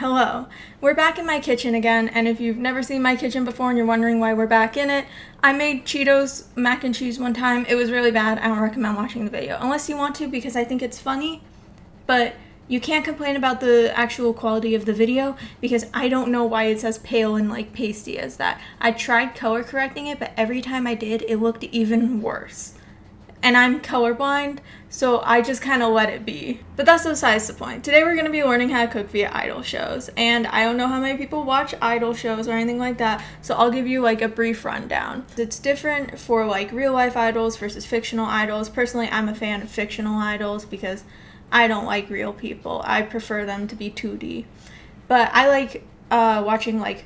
hello. We're back in my kitchen again, and if you've never seen my kitchen before and you're wondering why we're back in it, I made Cheetos mac and cheese one time. It was really bad. I don't recommend watching the video unless you want to, because I think it's funny, but you can't complain about the actual quality of the video because I don't know why it says pale and like pasty as that. I tried color correcting it, but every time I did, it looked even worse. And I'm colorblind, so I just kind of let it be. But that's besides the point. Today we're going to be learning how to cook via idol shows, and I don't know how many people watch idol shows or anything like that, so I'll give you like a brief rundown. It's different for like real life idols versus fictional idols. Personally, I'm a fan of fictional idols because I don't like real people. I prefer them to be 2D. But I like watching like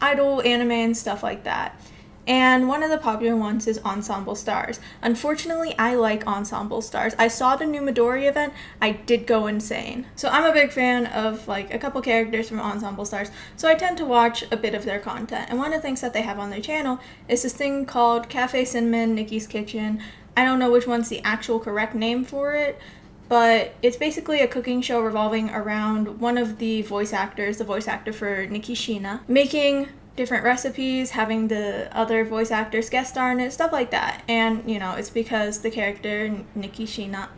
idol anime and stuff like that. And one of the popular ones is Ensemble Stars. Unfortunately, I like Ensemble Stars. I saw the new Midori event. I did go insane. So I'm a big fan of like a couple characters from Ensemble Stars. So I tend to watch a bit of their content. And one of the things that they have on their channel is this thing called Cafe Cinnamon, Nikki's Kitchen. I don't know which one's the actual correct name for it, but it's basically a cooking show revolving around one of the voice actors, the voice actor for Nikki Sheena, making different recipes, having the other voice actors guest star in it, stuff like that. And, you know, it's because the character, Nikki Sheena,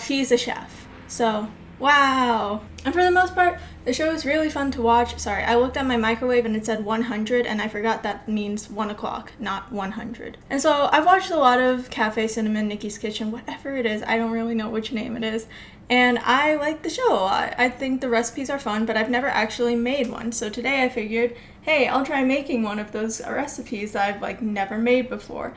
he's a chef. So, wow. And for the most part, the show is really fun to watch. Sorry, I looked at my microwave and it said 100, and I forgot that means 1 o'clock, not 100. And so I've watched a lot of Cafe Cinnamon, Nikki's Kitchen, whatever it is. I don't really know which name it is. And I like the show a lot. I think the recipes are fun, but I've never actually made one. So today I figured, hey, I'll try making one of those recipes that I've like never made before.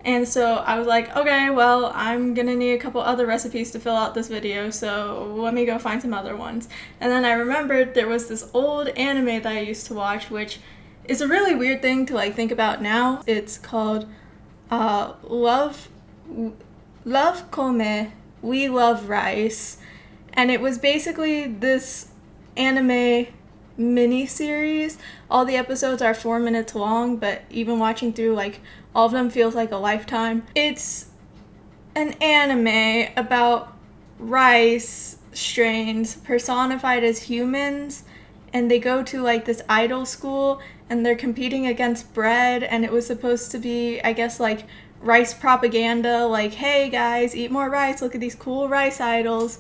And so I was like, okay, well, I'm gonna need a couple other recipes to fill out this video, so let me go find some other ones. And then I remembered there was this old anime that I used to watch, which is a really weird thing to like think about now. It's called Kome, We Love Rice. And it was basically this anime mini-series. All the episodes are 4 minutes long, but even watching through like all of them feels like a lifetime. It's an anime about rice strains personified as humans, and they go to like this idol school and they're competing against bread, and it was supposed to be, I guess, like rice propaganda, like, hey guys, eat more rice, look at these cool rice idols.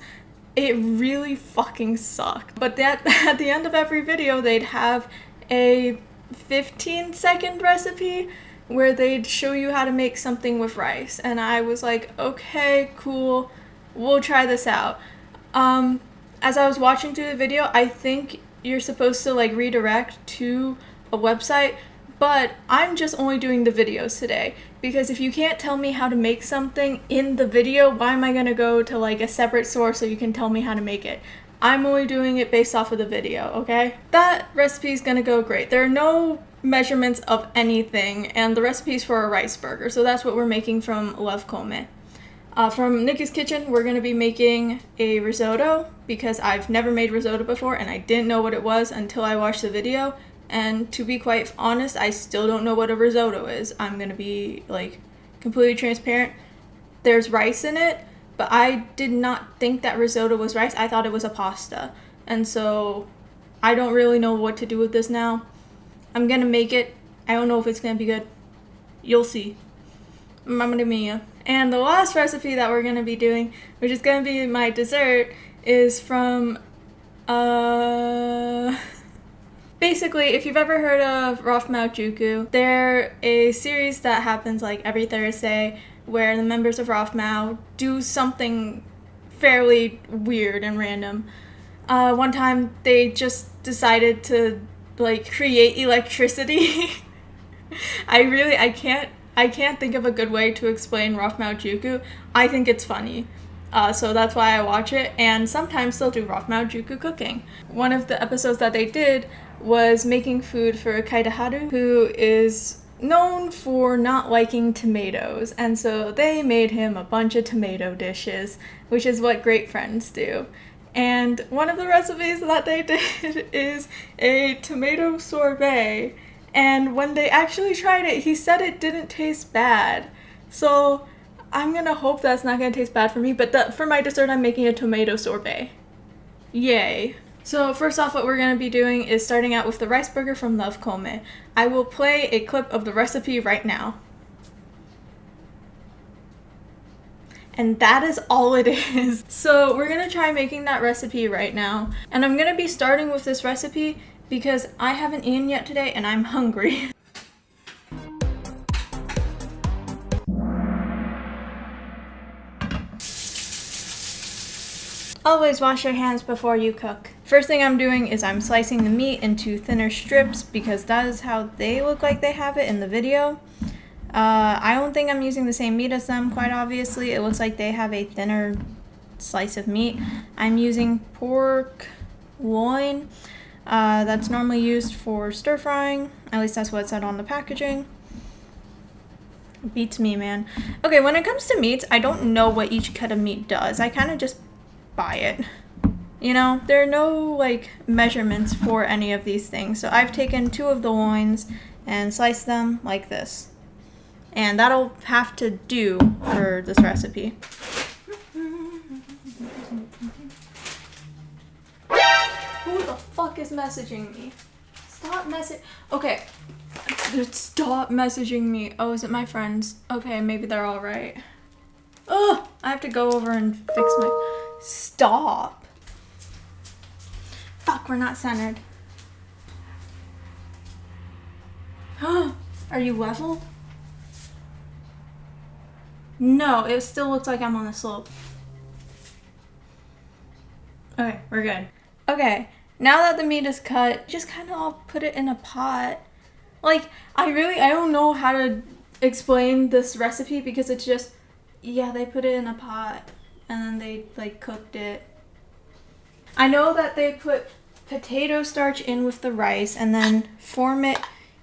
It really fucking sucked. But that at the end of every video, they'd have a 15-second recipe where they'd show you how to make something with rice. And I was like, okay, cool, we'll try this out. As I was watching through the video, I think you're supposed to like redirect to a website, but I'm just only doing the videos today, because if you can't tell me how to make something in the video, why am I going to go to like a separate source so you can tell me how to make it? I'm only doing it based off of the video, okay? That recipe is going to go great. There are no measurements of anything, and the recipe is for a rice burger, so that's what we're making from rof-mao. From Nikki's Kitchen, we're going to be making a risotto, because I've never made risotto before and I didn't know what it was until I watched the video. And to be quite honest, I still don't know what a risotto is. I'm going to be like completely transparent. There's rice in it, but I did not think that risotto was rice. I thought it was a pasta. And so I don't really know what to do with this now. I'm going to make it. I don't know if it's going to be good. You'll see. Mamma mia. And the last recipe that we're going to be doing, which is going to be my dessert, is from basically, if you've ever heard of rof-mao, they're a series that happens like every Thursday where the members of rof-mao do something fairly weird and random. One time they just decided to like create electricity. I can't think of a good way to explain rof-mao. I think it's funny. So that's why I watch it, and sometimes they'll do rof-mao cooking. One of the episodes that they did was making food for Kaidaharu, who is known for not liking tomatoes, and so they made him a bunch of tomato dishes, which is what great friends do. And one of the recipes that they did is a tomato sorbet, and when they actually tried it, he said it didn't taste bad. So I'm gonna hope that's not gonna taste bad for me, but for my dessert I'm making a tomato sorbet. Yay. So first off, what we're going to be doing is starting out with the rice burger from Kome. I will play a clip of the recipe right now. And that is all it is. So we're going to try making that recipe right now. And I'm going to be starting with this recipe because I haven't eaten yet today and I'm hungry. Always wash your hands before you cook. First thing I'm doing is I'm slicing the meat into thinner strips because that is how they look like they have it in the video. I don't think I'm using the same meat as them, quite obviously. It looks like they have a thinner slice of meat. I'm using pork loin. That's normally used for stir frying. At least that's what it said on the packaging. Beats me, man. Okay, when it comes to meats, I don't know what each cut of meat does. I kind of just buy it. You know, there are no like measurements for any of these things. So I've taken 2 of the loins and sliced them like this. And that'll have to do for this recipe. Who the fuck is messaging me? Stop Okay. Stop messaging me. Oh, is it my friends? Okay, maybe they're all right. Oh, I have to go over and fix my... Stop. Fuck, we're not centered. Are you level? No, it still looks like I'm on the slope. Okay, we're good. Okay, now that the meat is cut, just kind of all put it in a pot. Like, I don't know how to explain this recipe because it's just, yeah, they put it in a pot and then they like cooked it. I know that they put potato starch in with the rice and then form it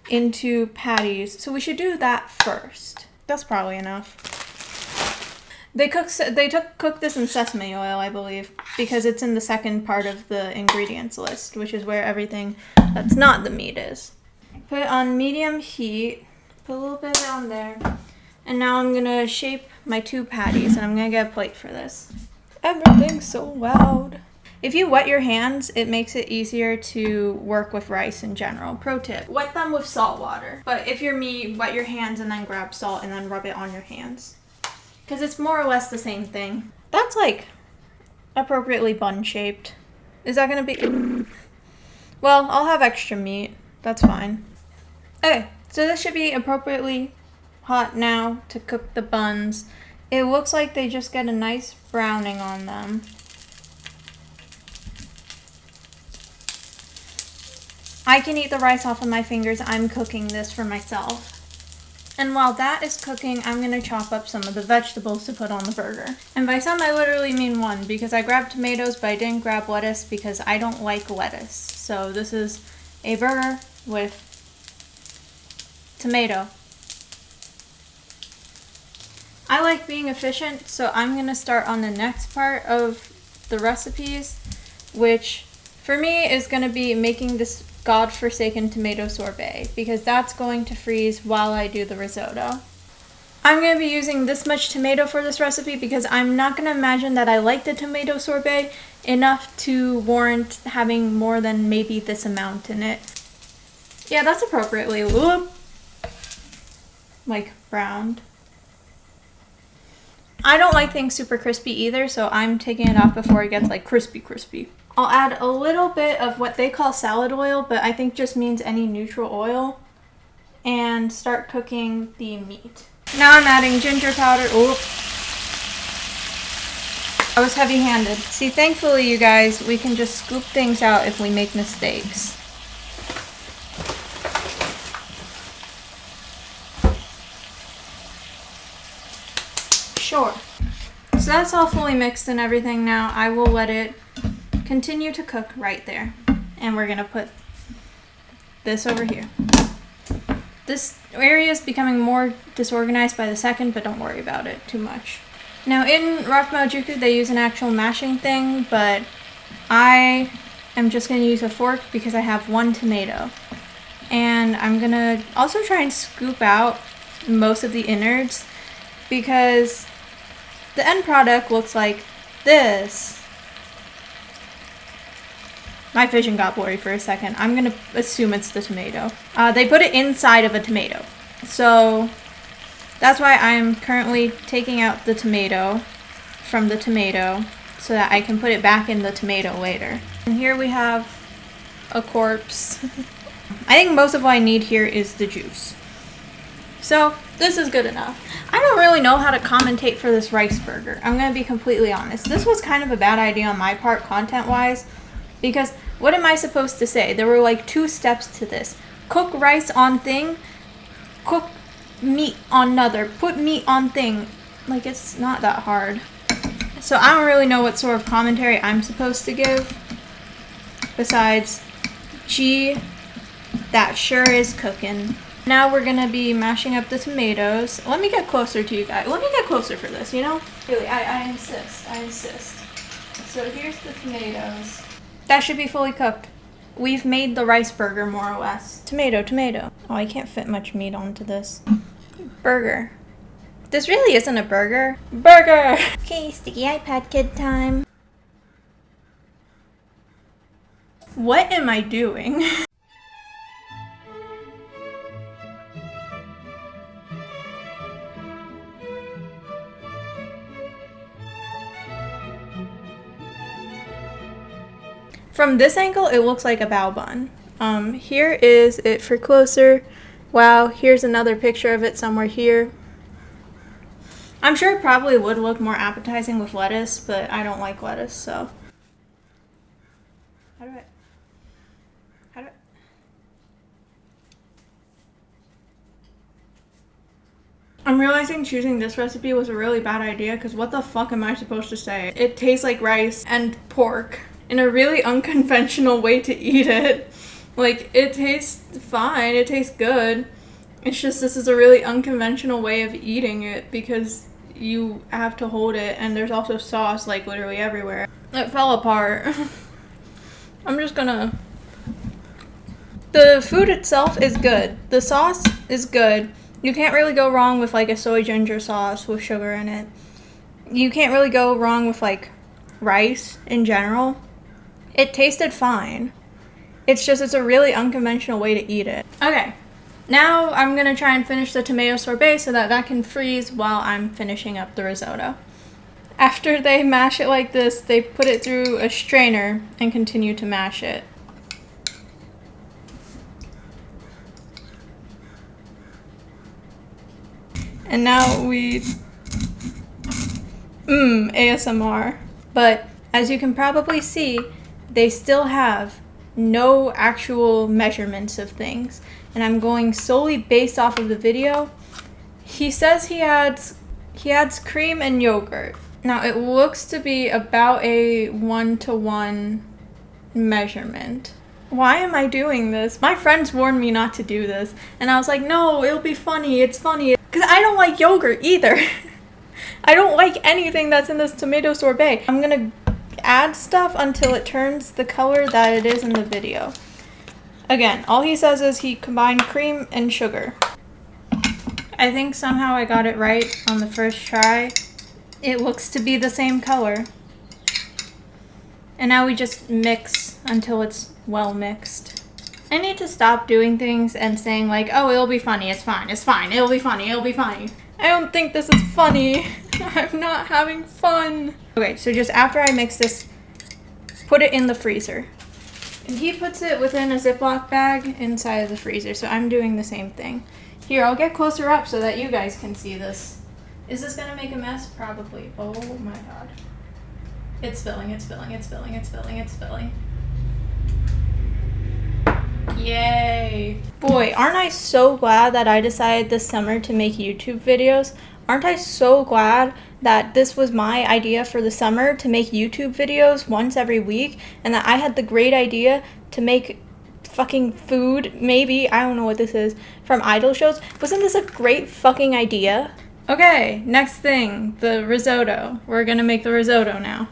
into patties. So we should do that first. That's probably enough. They cooked this in sesame oil, I believe, because it's in the second part of the ingredients list, which is where everything that's not the meat is. Put it on medium heat, put a little bit on there, and now I'm gonna shape my 2 patties, and I'm gonna get a plate for this. Everything's so loud. If you wet your hands, it makes it easier to work with rice in general. Pro tip, wet them with salt water. But if you're me, wet your hands and then grab salt and then rub it on your hands. Because it's more or less the same thing. That's like appropriately bun shaped. Is that gonna be... Well, I'll have extra meat. That's fine. Okay, so this should be appropriately hot now to cook the buns. It looks like they just get a nice browning on them. I can eat the rice off of my fingers. I'm cooking this for myself. And while that is cooking, I'm going to chop up some of the vegetables to put on the burger. And by some, I literally mean 1 because I grabbed tomatoes, but I didn't grab lettuce because I don't like lettuce. So this is a burger with tomato. I like being efficient, so I'm going to start on the next part of the recipes, which for me is going to be making this godforsaken tomato sorbet because that's going to freeze while I do the risotto. I'm going to be using this much tomato for this recipe because I'm not going to imagine that I like the tomato sorbet enough to warrant having more than maybe this amount in it. Yeah, that's appropriately like browned. I don't like things super crispy either, so I'm taking it off before it gets like crispy. I'll add a little bit of what they call salad oil, but I think just means any neutral oil, and start cooking the meat. Now I'm adding ginger powder. Oop. I was heavy-handed. See, thankfully, you guys, we can just scoop things out if we make mistakes. Sure. So that's all fully mixed and everything now. I will let it continue to cook right there. And we're gonna put this over here. This area is becoming more disorganized by the second, but don't worry about it too much. Now in rof-mao they use an actual mashing thing, but I am just gonna use a fork because I have 1 tomato. And I'm gonna also try and scoop out most of the innards because the end product looks like this. My vision got blurry for a second. I'm gonna assume it's the tomato. They put it inside of a tomato. So that's why I'm currently taking out the tomato from the tomato so that I can put it back in the tomato later. And here we have a corpse. I think most of what I need here is the juice. So this is good enough. I don't really know how to commentate for this rice burger. I'm gonna be completely honest. This was kind of a bad idea on my part content-wise, because what am I supposed to say? There were like 2 steps to this. Cook rice on thing, cook meat on another, put meat on thing. Like, it's not that hard. So I don't really know what sort of commentary I'm supposed to give. Besides, gee, that sure is cooking. Now we're gonna be mashing up the tomatoes. Let me get closer to you guys. Let me get closer for this, you know? Really, I insist. I insist. So here's the tomatoes. That should be fully cooked. We've made the rice burger, more or less. Tomato, tomato. Oh, I can't fit much meat onto this. Burger. This really isn't a burger. Burger! Okay, sticky iPad kid time. What am I doing? From this angle, it looks like a bao bun. Here is it for closer. Wow, here's another picture of it somewhere here. I'm sure it probably would look more appetizing with lettuce, but I don't like lettuce, so. How do I? I'm realizing choosing this recipe was a really bad idea, because what the fuck am I supposed to say? It tastes like rice and pork in a really unconventional way to eat it. Like, it tastes fine, it tastes good. It's just this is a really unconventional way of eating it, because you have to hold it, and there's also sauce like literally everywhere. It fell apart. I'm just gonna... The food itself is good. The sauce is good. You can't really go wrong with like a soy ginger sauce with sugar in it. You can't really go wrong with like rice in general. It tasted fine. It's just, it's a really unconventional way to eat it. Okay, now I'm gonna try and finish the tomato sorbet so that that can freeze while I'm finishing up the risotto. After they mash it like this, they put it through a strainer and continue to mash it. And now we... ASMR. But as you can probably see, they still have no actual measurements of things. And I'm going solely based off of the video. He says he adds cream and yogurt. Now it looks to be about a 1-to-1 measurement. Why am I doing this? My friends warned me not to do this. And I was like, no, it'll be funny, it's funny. Because I don't like yogurt either. I don't like anything that's in this tomato sorbet. I'm gonna add stuff until it turns the color that it is in the video. Again, all he says is he combined cream and sugar. I think somehow I got it right on the first try. It looks to be the same color. And now we just mix until it's well mixed. I need to stop doing things and saying like, oh, it'll be funny, it's fine, it's fine, it'll be funny, it'll be funny. I don't think this is funny. I'm not having fun. Okay, so just after I mix this, put it in the freezer. And he puts it within a Ziploc bag inside of the freezer, so I'm doing the same thing. Here, I'll get closer up so that you guys can see this. Is this gonna make a mess? Probably. Oh my god. It's spilling, it's spilling, it's spilling, it's spilling, it's spilling. Yay. Boy, aren't I so glad that I decided this summer to make YouTube videos? Aren't I so glad that this was my idea for the summer, to make YouTube videos once every week, and that I had the great idea to make fucking food, maybe, I don't know what this is, from idol shows? Wasn't this a great fucking idea? Okay, next thing, the risotto. We're gonna make the risotto now.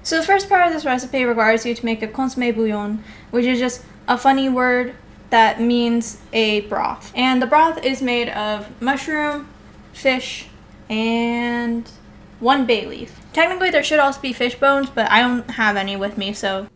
So the first part of this recipe requires you to make a kome bouillon, which is just a funny word that means a broth. And the broth is made of mushroom, fish, and 1 bay leaf. Technically there should also be fish bones, but I don't have any with me, so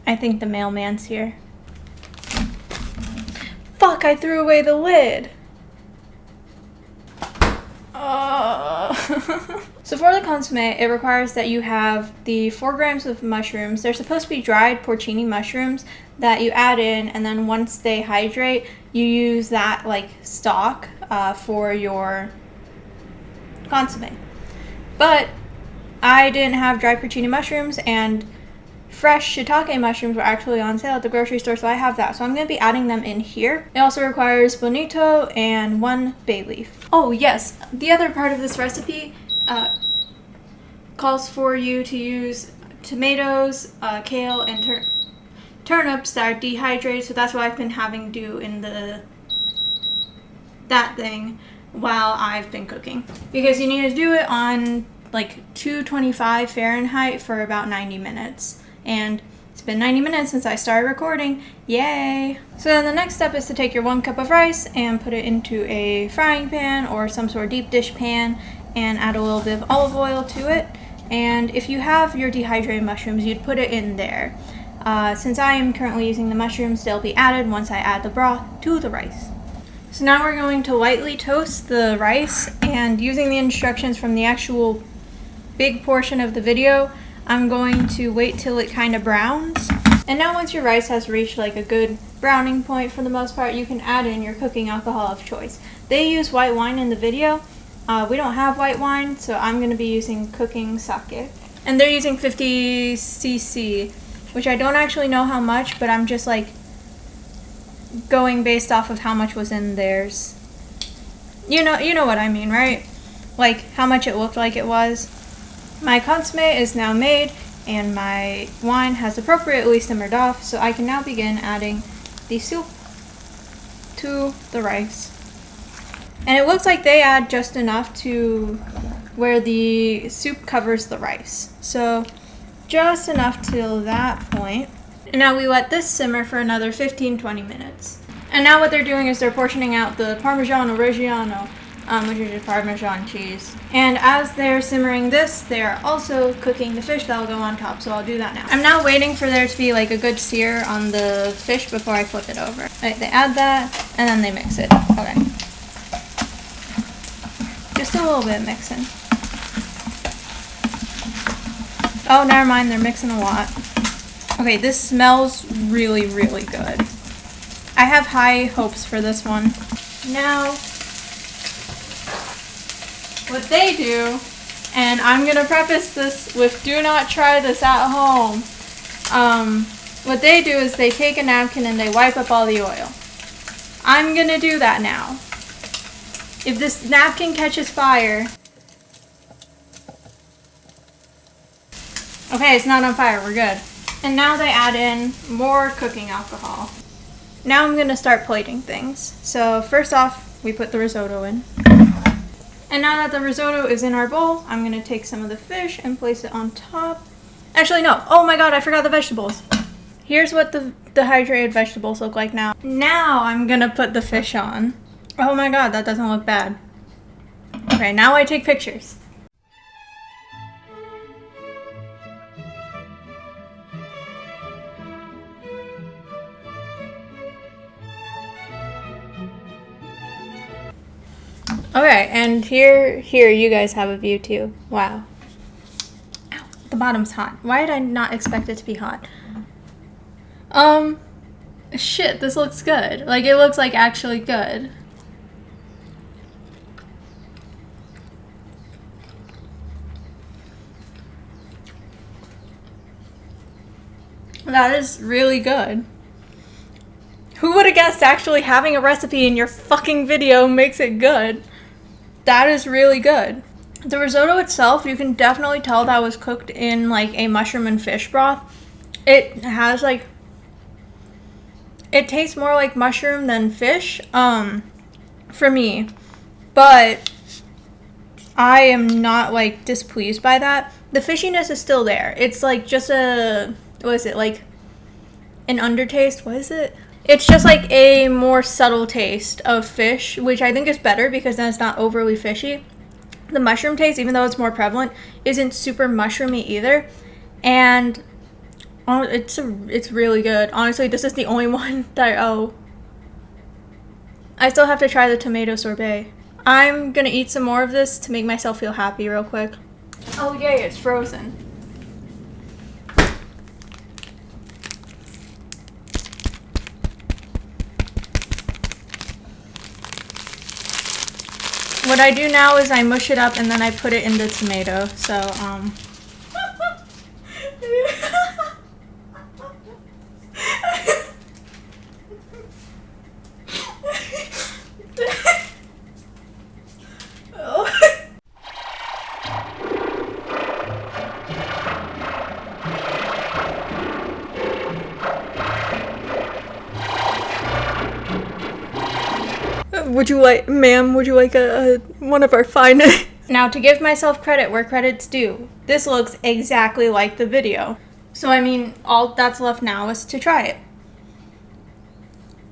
I think the mailman's here. Fuck, I threw away the lid. So for the consomme, it requires that you have the 4 grams of mushrooms. They're supposed to be dried porcini mushrooms that you add in, and then once they hydrate, you use that like stock for your consomme. But I didn't have dried porcini mushrooms, and fresh shiitake mushrooms were actually on sale at the grocery store, so I have that. So I'm going to be adding them in here. It also requires bonito and 1 bay leaf. Oh yes, the other part of this recipe calls for you to use tomatoes, kale, and turnips that are dehydrated, so that's what I've been having do in that thing while I've been cooking. Because you need to do it on like 225 Fahrenheit for about 90 minutes. And it's been 90 minutes since I started recording. Yay! So then the next step is to take your 1 cup of rice and put it into a frying pan or some sort of deep dish pan and add a little bit of olive oil to it. And if you have your dehydrated mushrooms, you'd put it in there. Since I am currently using the mushrooms, they'll be added once I add the broth to the rice. So now we're going to lightly toast the rice, and using the instructions from the actual big portion of the video, I'm going to wait till it kind of browns. And now once your rice has reached like a good browning point for the most part, you can add in your cooking alcohol of choice. They use white wine in the video. We don't have white wine, so I'm going to be using cooking sake. And they're using 50 cc, which I don't actually know how much, but I'm just like going based off of how much was in theirs. You know what I mean, right? Like how much it looked like it was. My consomme is now made, and my wine has appropriately simmered off, so I can now begin adding the soup to the rice. And it looks like they add just enough to where the soup covers the rice. So just enough till that point. And now we let this simmer for another 15-20 minutes. And now what they're doing is they're portioning out the Parmigiano Reggiano, which is just Parmesan cheese. And as they're simmering this, they're also cooking the fish that will go on top, so I'll do that now. I'm now waiting for there to be like a good sear on the fish before I flip it over. Right, they add that, and then they mix it. Okay. Just a little bit mixing. Oh, never mind, they're mixing a lot. Okay, this smells really, really good. I have high hopes for this one. Now, what they do, and I'm gonna preface this with do not try this at home. What they do is they take a napkin and they wipe up all the oil. I'm gonna do that now. If this napkin catches fire, okay, it's not on fire, we're good. And now they add in more cooking alcohol. Now I'm gonna start plating things. So first off, we put the risotto in. And now that the risotto is in our bowl, I'm gonna take some of the fish and place it on top. Actually, no. Oh my god, I forgot the vegetables. Here's what the dehydrated vegetables look like now. Now I'm gonna put the fish on. Oh my god, that doesn't look bad. Okay, now I take pictures. Okay, and here you guys have a view too. Wow. Ow, the bottom's hot. Why did I not expect it to be hot? Shit, this looks good. Like, it looks like actually good. That is really good. Who would have guessed actually having a recipe in your fucking video makes it good? That is really good. The risotto itself, you can definitely tell that was cooked in like a mushroom and fish broth. It has like, it tastes more like mushroom than fish, for me. But I am not like displeased by that. The fishiness is still there. It's like just a, what is it, like an undertaste? What is it? It's just like a more subtle taste of fish, which I think is better because then it's not overly fishy. The mushroom taste, even though it's more prevalent, isn't super mushroomy either. And Oh, it's really good. Honestly, this is the only one that I still have to try the tomato sorbet. I'm gonna eat some more of this to make myself feel happy real quick. Oh yay, it's frozen. What I do now is I mush it up and then I put it in the tomato. So, would you like, ma'am, would you like a one of our finest? Now, to give myself credit where credit's due, this looks exactly like the video. So, I mean, all that's left now is to try it.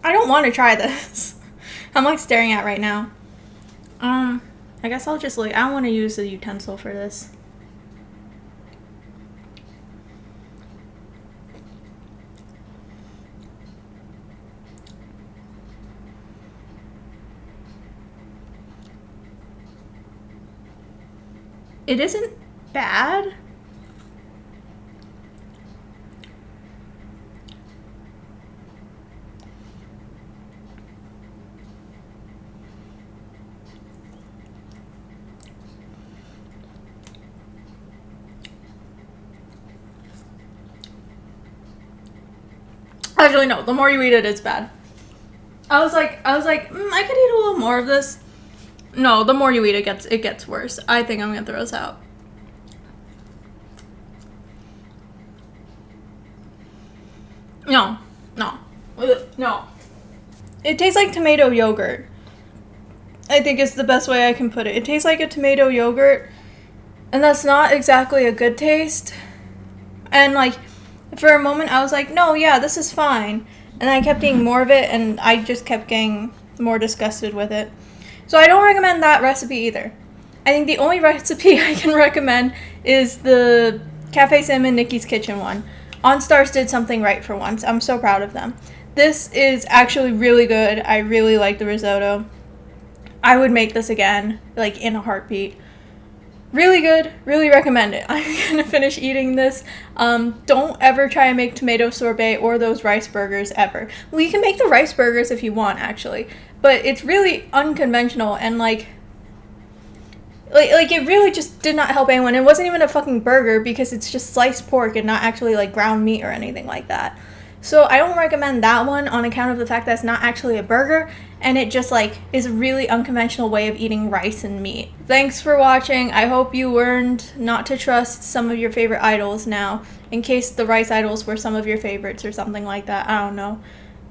I don't want to try this. I'm like staring at it right now. I guess I'll just like, I don't want to use the utensil for this. It isn't bad. Actually, no, the more you eat it, it's bad. I was like, I could eat a little more of this. No, the more you eat it, it gets worse. I think I'm gonna throw this out. No. No. It tastes like tomato yogurt. I think is the best way I can put it. It tastes like a tomato yogurt, and that's not exactly a good taste. And like, for a moment I was like, no, yeah, this is fine. And I kept eating more of it, and I just kept getting more disgusted with it. So I don't recommend that recipe either. I think the only recipe I can recommend is the Cafe Sim and Nikki's Kitchen one. Enstars did something right for once. I'm so proud of them. This is actually really good. I really like the risotto. I would make this again, like in a heartbeat. Really good, really recommend it. I'm gonna finish eating this. Don't ever try and make tomato sorbet or those rice burgers ever. Well, you can make the rice burgers if you want, actually. But it's really unconventional, and like it really just did not help anyone. It wasn't even a fucking burger because it's just sliced pork and not actually like ground meat or anything like that. So I don't recommend that one on account of the fact that it's not actually a burger, and it just like is a really unconventional way of eating rice and meat. Thanks for watching. I hope you learned not to trust some of your favorite idols now, in case the rice idols were some of your favorites or something like that. I don't know.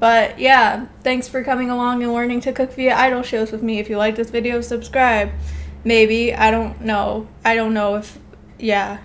But yeah, thanks for coming along and learning to cook via idol shows with me. If you like this video, subscribe. Maybe. I don't know. I don't know if, yeah.